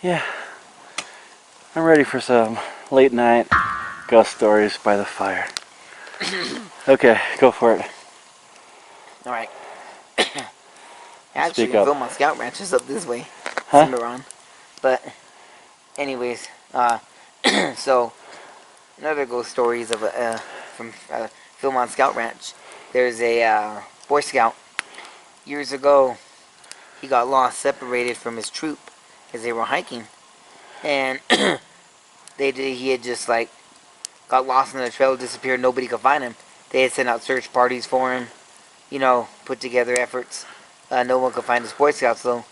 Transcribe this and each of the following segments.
Yeah, I'm ready for some late night ghost stories by the fire. Okay, go for it. Alright. Speak Actually, up. Vilmont Scout Ranch is up this way. Huh? Cimarron. But, anyways, so, another ghost stories of from Vilmont Scout Ranch. There's a Boy Scout. Years ago, he got lost, separated from his troop as they were hiking. And he had just like got lost in the trail, disappeared, nobody could find him. They had sent out search parties for him, put together efforts. No one could find his Boy Scouts, though.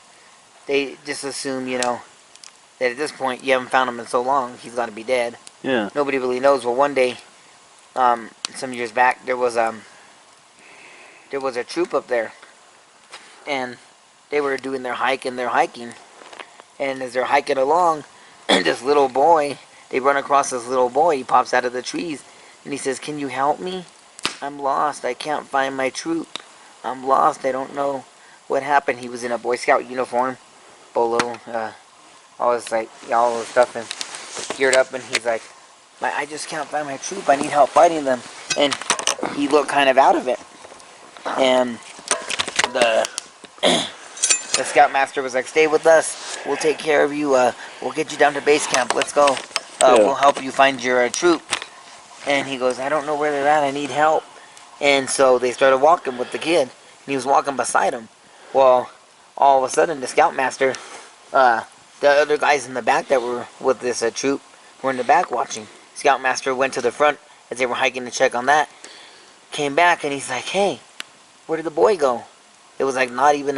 They just assume, that at this point you haven't found him in so long, he's got to be dead. Yeah. Nobody really knows. Well, one day, some years back, there was a troop up there, and they were doing their hike and they're hiking, and as they're hiking along, this little boy, they run across this little boy. He pops out of the trees, and he says, "Can you help me? I'm lost. I can't find my troop. I'm lost. I don't know what happened." He was in a Boy Scout uniform, bolo, all his all his stuff, and geared up. And he's like, "I just can't find my troop. I need help fighting them." And he looked kind of out of it. And the the scoutmaster was like, "Stay with us. We'll take care of you. We'll get you down to base camp. Let's go. Yeah. We'll help you find your troop." And he goes, "I don't know where they're at. I need help." And so they started walking with the kid. And he was walking beside him. Well, all of a sudden, the scoutmaster, the other guys in the back that were with this troop were in the back watching. Scoutmaster went to the front as they were hiking to check on that. Came back and he's like, "Hey, where did the boy go?" It was like not even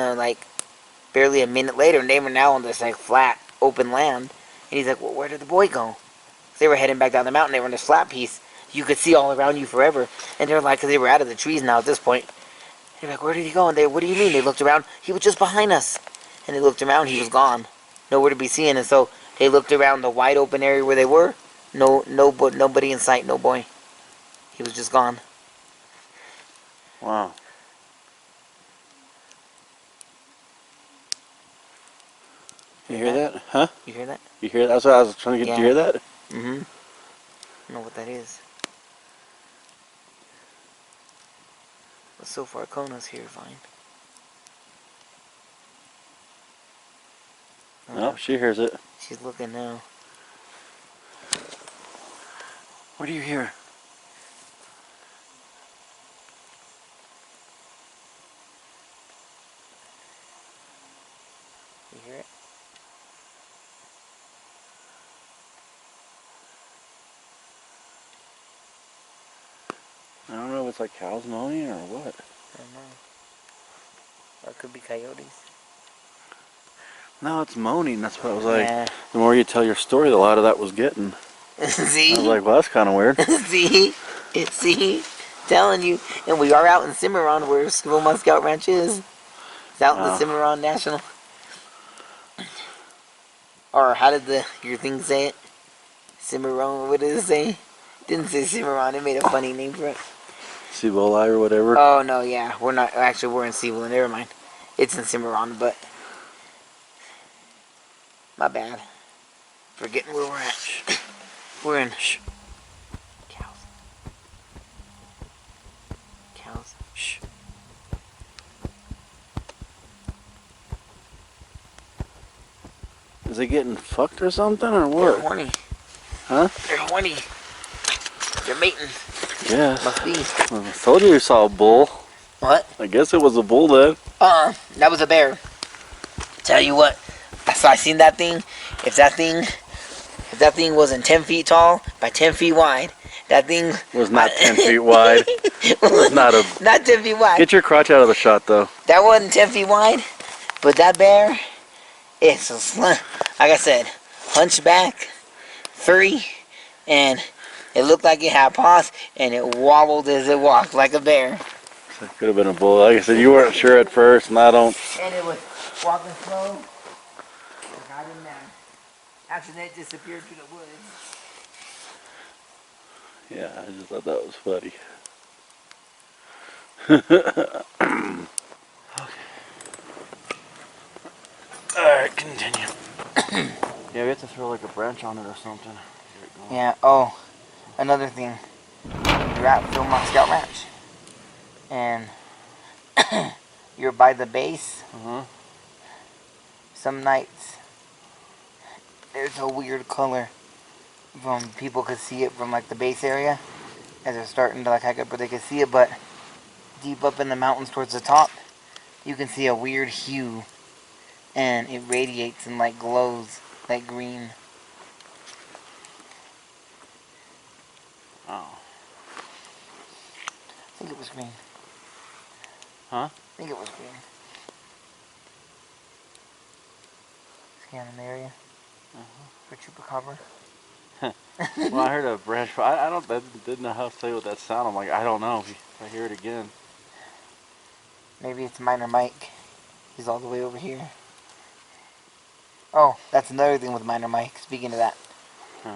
barely a minute later, and they were now on this flat, open land. And he's like, "Well, where did the boy go?" They were heading back down the mountain. They were in this flat piece. You could see all around you forever. And they're like, because they were out of the trees now at this point. They're like, "Where did he go?" And what do you mean? They looked around. He was just behind us. And they looked around. He was gone. Nowhere to be seen. And so they looked around the wide open area where they were. Nobody in sight. No boy. He was just gone. Wow. You hear that? Huh? You hear that? You hear that? That's what I was trying to get. Yeah. You hear that? Mm-hmm. I don't know what that is. But so far, Kona's here fine. No, she hears it. She's looking now. What do you hear? You hear it? I don't know if it's like cows moaning or what. I don't know. Or it could be coyotes. No, it's moaning. That's what I was like. Yeah. The more you tell your story, the louder that was getting. See? I was like, well, that's kind of weird. See? Telling you. And we are out in Cimarron where Vilmont Scout Ranch is. It's out in the Wow. Cimarron National. Or how did your thing say it? Cimarron, what did it say? Didn't say Cimarron, it made a funny name for it. Cibolai or whatever. Oh, no, yeah. We're not, actually, we're in Seawood, never mind. It's in Cimarron, but my bad. Forgetting where we're at. We're in cows. Cows. Shh. Is it getting fucked or something or They're what? horny. Huh? They're horny. They're mating. Yes. Must be. Well, I told you saw a bull. What? I guess it was a bull then. That was a bear. Tell you what. So I seen that thing. If that thing wasn't 10 feet tall by 10 feet wide, that thing Was not 10 feet wide. Was not 10 feet wide. Get your crotch out of the shot though. That wasn't 10 feet wide, but that bear, it's like I said, hunchback, furry, and it looked like it had paws, and it wobbled as it walked like a bear. So it could have been a bull. Like I said, you weren't sure at first, and I don't. And it was walking slow. Like I didn't know. After that, disappeared through the woods. Yeah, I just thought that was funny. Okay. Alright, continue. Yeah, we have to throw like a branch on it or something. Get it going. Yeah. Oh, another thing. You're at Philmont Scout Ranch, and you're by the base. Uh-huh. Some nights there's a weird color from people could see it from like the base area as they're starting to like hike up, but they could see it. But deep up in the mountains towards the top, you can see a weird hue, and it radiates and like glows like green. Oh. I think it was green. Huh? I think it was green. Scan an area for chupacabra. Well, I heard a branch. I didn't know how to tell you what that sound. I'm like, I don't know. If I hear it again. Maybe it's Minor Mike. He's all the way over here. Oh, that's another thing with Minor Mike. Speaking of that,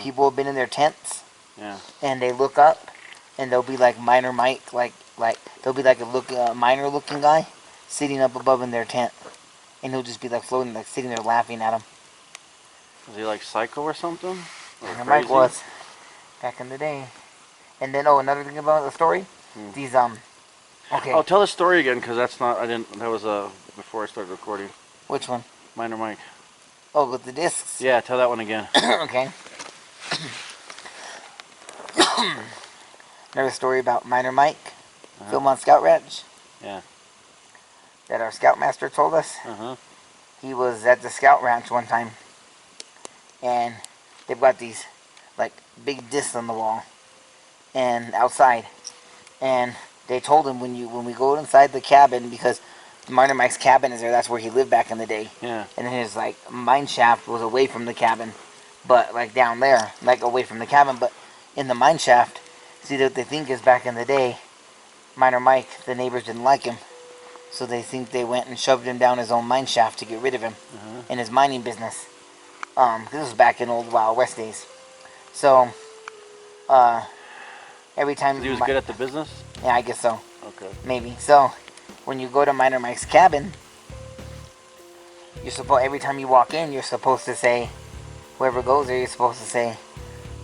people have been in their tents. Yeah. And they look up, and there'll be like Minor Mike, like there'll be like a minor looking guy sitting up above in their tent, and he'll just be like floating, like sitting there laughing at him. Was he like psycho or something? Or Minor crazy? Mike was back in the day. And then another thing about the story, these okay. Oh, tell the story again, because that's not. I didn't. That was before I started recording. Which one? Minor Mike. Oh, with the discs. Yeah, tell that one again. Okay. Another story about Minor Mike, Philmont Scout Ranch. Yeah. That our scoutmaster told us. He was at the scout ranch one time, and they've got these like big discs on the wall and outside, and they told him when we go inside the cabin, because Minor Mike's cabin is there. That's where he lived back in the day. Yeah. And then his like mine shaft was away from the cabin, but like down there, like away from the cabin, but in the mine shaft. See, what they think is back in the day, Minor Mike, the neighbors didn't like him, so they think they went and shoved him down his own mine shaft to get rid of him in his mining business. This was back in old Wild West days. So, every time He was good at the business. yeah, I guess so. Okay. Maybe. So, when you go to Minor Mike's cabin, you're supposed every time you walk in, you're supposed to say, whoever goes there, you're supposed to say,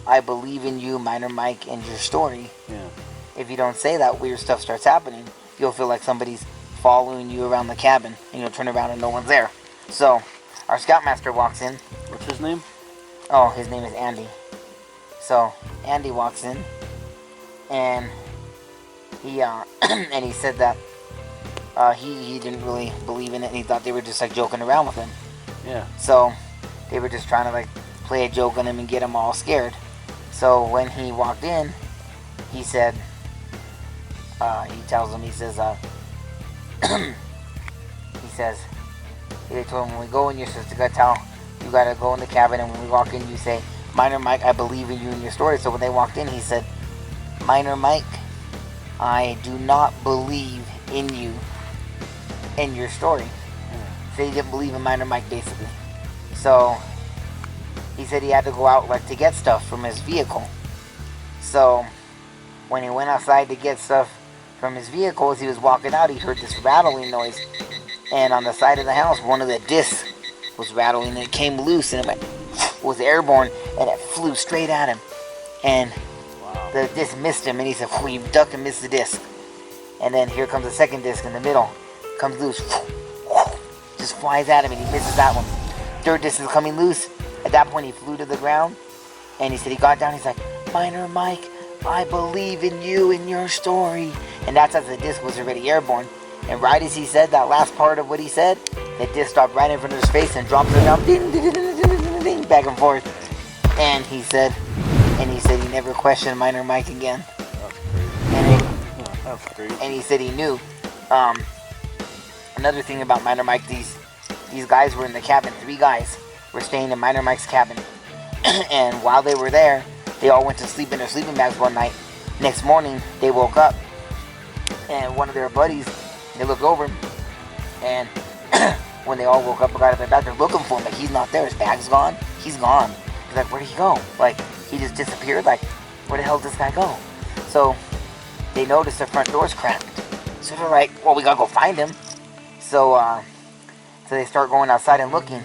"I believe in you, Minor Mike, and your story." Yeah. If you don't say that, weird stuff starts happening. You'll feel like somebody's following you around the cabin, and you'll turn around and no one's there. So, our scoutmaster walks in. What's his name? Oh, his name is Andy. So, Andy walks in, and he and he said that he didn't really believe in it, and he thought they were just like joking around with him. Yeah. So, they were just trying to like play a joke on him and get him all scared. So when he walked in, he said, he tells him, he says, they told him, when we go in, you're supposed to you gotta go in the cabin, and when we walk in, you say, "Minor Mike, I believe in you and your story." So when they walked in, he said, "Minor Mike, I do not believe in you and your story." So he didn't believe in Minor Mike, basically. So he said he had to go out like to get stuff from his vehicle. So when he went outside to get stuff from his vehicle, as he was walking out, he heard this rattling noise. And on the side of the house, one of the discs was rattling, and it came loose, and it was airborne, and it flew straight at him. And the disc missed him, and he said, "You duck and miss the disc." And then here comes the second disc in the middle, comes loose, just flies at him, and he misses that one. Third disc is coming loose. At that point, he flew to the ground, and he said he got down. He's like, "Minor Mike, I believe in you and your story." And that's as the disc was already airborne. And right as he said that last part of what he said, the disc stopped right in front of his face and dropped it down, ding, ding, ding, ding, ding, ding, ding, back and forth. And he said he never questioned Minor Mike again. That's crazy. And he said he knew. Another thing about Minor Mike, these guys were in the cabin. 3 guys were staying in Minor Mike's cabin. And while they were there, they all went to sleep in their sleeping bags one night. Next morning, they woke up, and one of their buddies, they looked over, and when they all woke up and got out of their bed, they're looking for him. Like, he's not there. His bag's gone. He's gone. They're like, where did he go? Like, he just disappeared. Like, where the hell did this guy go? So they noticed the front door's cracked. So they're like, well, we gotta go find him. So they start going outside and looking.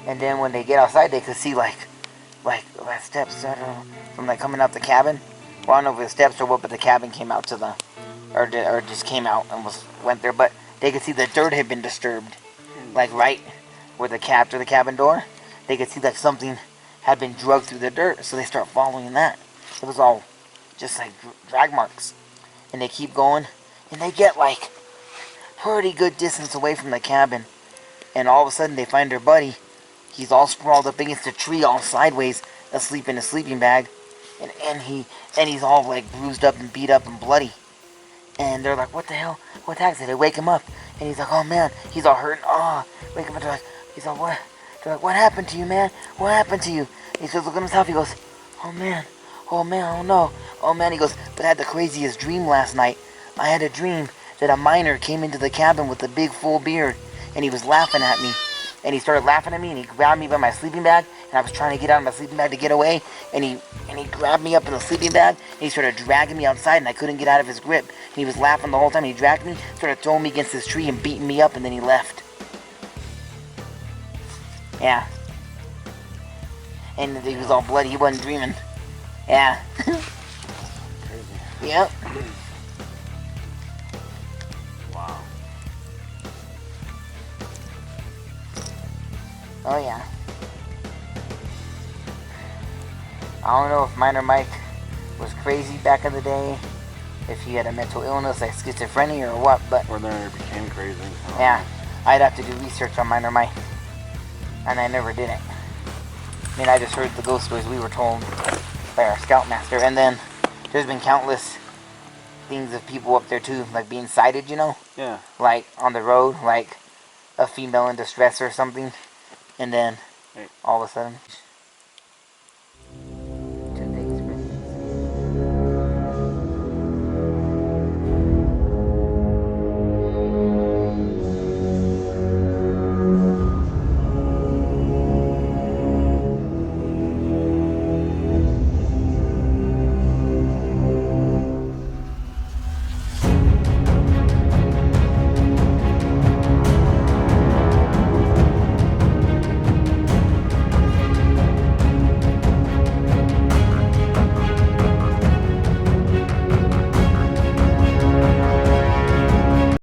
And then when they get outside, they could see like steps, I don't know, from like coming out the cabin. Well, I don't know if the steps or what, but the cabin came out to the, or just came out and went there. But they could see the dirt had been disturbed, like right where the cabin door. They could see like something had been drugged through the dirt, so they start following that. It was all just like drag marks, and they keep going, and they get like pretty good distance away from the cabin, and all of a sudden they find their buddy. He's all sprawled up against a tree, all sideways, asleep in a sleeping bag, and he's all like bruised up and beat up and bloody. And they're like, "What the hell? What happened?" So they wake him up, and he's like, "Oh man," he's all hurt. Oh, wake him up. He's like, "What?" They're like, "What happened to you, man? What happened to you?" He says, "Look at himself." He goes, "Oh man, oh man, oh no, oh man." He goes, "But I had the craziest dream last night. I had a dream that a miner came into the cabin with a big full beard, and he was laughing at me." And he started laughing at me, and he grabbed me by my sleeping bag, and I was trying to get out of my sleeping bag to get away, and he grabbed me up in the sleeping bag, and he started dragging me outside, and I couldn't get out of his grip. And he was laughing the whole time. He dragged me, started throwing me against this tree and beating me up, and then he left. Yeah. And he was all bloody. He wasn't dreaming. Yeah. Yep. Wow. Oh yeah. I don't know if Miner Mike was crazy back in the day, if he had a mental illness like schizophrenia or what, but Or then it became crazy. yeah, I'd have to do research on Miner Mike, and I never did it. I mean, I just heard the ghost stories we were told by our scoutmaster, and then there's been countless things of people up there too, like being sighted, you know, Yeah. like on the road, like a female in distress or something, and then Right. all of a sudden